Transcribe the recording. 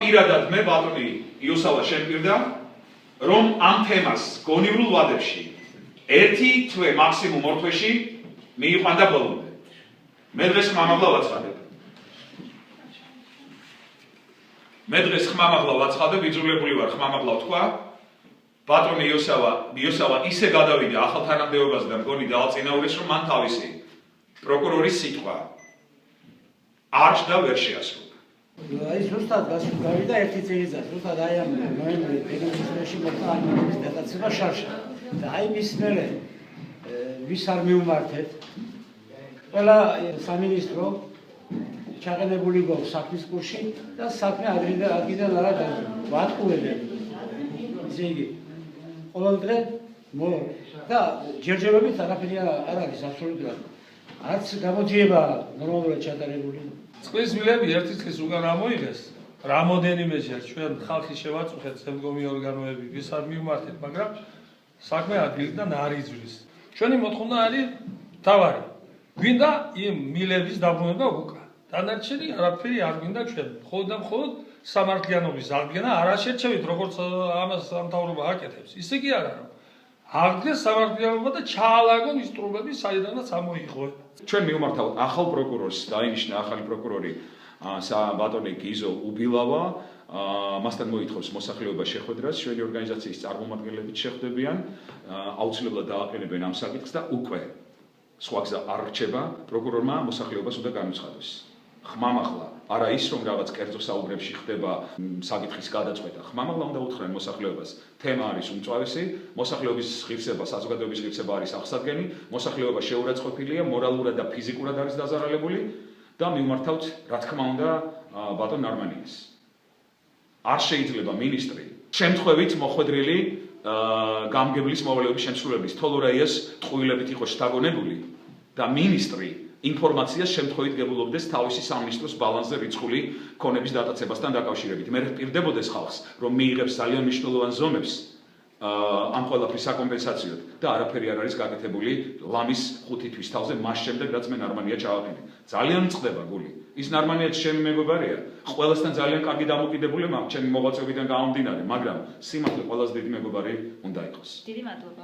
პირადად მე ბატონი იოსავა შემპირდა, რომ ამ თემას გონივრულ ვადებში ერთი თვე მაქსიმუმ ორ თვეში მიიყვანდა ბოლომდე. მე დღეს ხმამაღლა ვაცხადებ, იძულებული ვარ ხმამაღლა ვთქვა. ბატონი იოსავა ისე გადავიდა ახალ თანამდებობაზე და მგონი დაალწინაურეს, რომ მან თავისი პროკურორის სიტყვა არ და ვერ შეასრულა. აი ზუსტად გავიდა ერთი წელიწად, ზუსტად აი ამ ნოემბრის თებერვალში მოხდა ამის დატაცება შარშა. და აი მის მერე ვის არ მიუმართეთ, ყველა სამინისტრო ჩაყენებული გვაქვს საქმის კურსში და საქმე ადრიდან არა ვატყუებენ. ისე იგი ყოველდღე და ჯერჯერობით არაფერი არ არის აბსოლუტურად. არც გამოძიება ნორმალურად ჩატარებული. წყლის მილები ერთი წლის უკან ამოიღეს, რამოდენიმეჯერ ჩვენ ხალხი შევაწუხეთ შემდგომი ორგანოები, ვის არ მიუმართეთ, მაგრამ საქმე ადგილიდან არ იზრდის. ჩვენი მოთხოვნა არის თავარი. გვინდა იმ მილების დაბრუნება უკან. დანარჩენი არაფერი არ გვინდა ჩვენ. მხოლოდ და მხოლოდ სამართლიანობის აღდგენა არ შეჩევით, როგორც ამას სამთავრობა აკეთებს. ისე კი არა, რომ აღდგეს სამართლიანობა და ჩაალაგონ ის ტრუბები, საიდანაც ამოიღო. ჩვენ მივმართავთ ახალ პროკურორს, დაინიშნა ახალი პროკურორი ბატონი გიზო უბილავა, მასთან მოითხოვს მოსახლეობა შეხვედრას, ჩვენი ორგანიზაციის წარმომადგენლებით შეხვდებიან, აუცილებლად დააყენებენ ამ საკითხს და უკვე სხვა გზა არ რჩება, პროკურორმა მოსახლეობას უნდა განუცხადოს. ხმამაღლა არა ის, რომ რაღაც კერძო საუბრებში ხდება საკითხის გადაწყვეტა. ხმამაღლა უნდა უთხრენ მოსახლეობას, თემა არის უმწვავესი, მოსახლეობის ღირსება, საზოგადოების ღირსება არის აღსადგენი, მოსახლეობა შეურაცხყოფილია, მორალურად და ფიზიკურად არის დაზარალებული და მივმართავთ, რა თქმა უნდა, ბატონ ნარმანიას. არ შეიძლება მინისტრი შემთხვევით მოხვედრილი გამგებლის მოვალეობის შემსრულებლის თოლორაიას ტყუილებით იყოს შთაგონებული და მინისტრი ინფორმაციას შემთხვევით გებულობდეს თავისი სამინისტროს ბალანსზე რიცხული ქონების დატაცებასთან დაკავშირებით. მე პირდებოდეს ხალხს, რომ მიიღებს ძალიან მნიშვნელოვან ზომებს ამ ყველაფრის საკომპენსაციოდ და არაფერი არ არის გაკეთებული ლამის 5 თვის თავზე, მას შემდეგ რაც მე ნარმანია ჩავაყენე. ძალიან მწყდება გული. ის ნარმანია ჩემი მეგობარია, ყველასთან ძალიან კარგი დამოკიდებული მაქვს ჩემი მოღვაწეობიდან გამომდინარე, მაგრამ სიმართლე ყველაზე დიდი მეგობარი უნდა იყოს. დიდი მადლობა.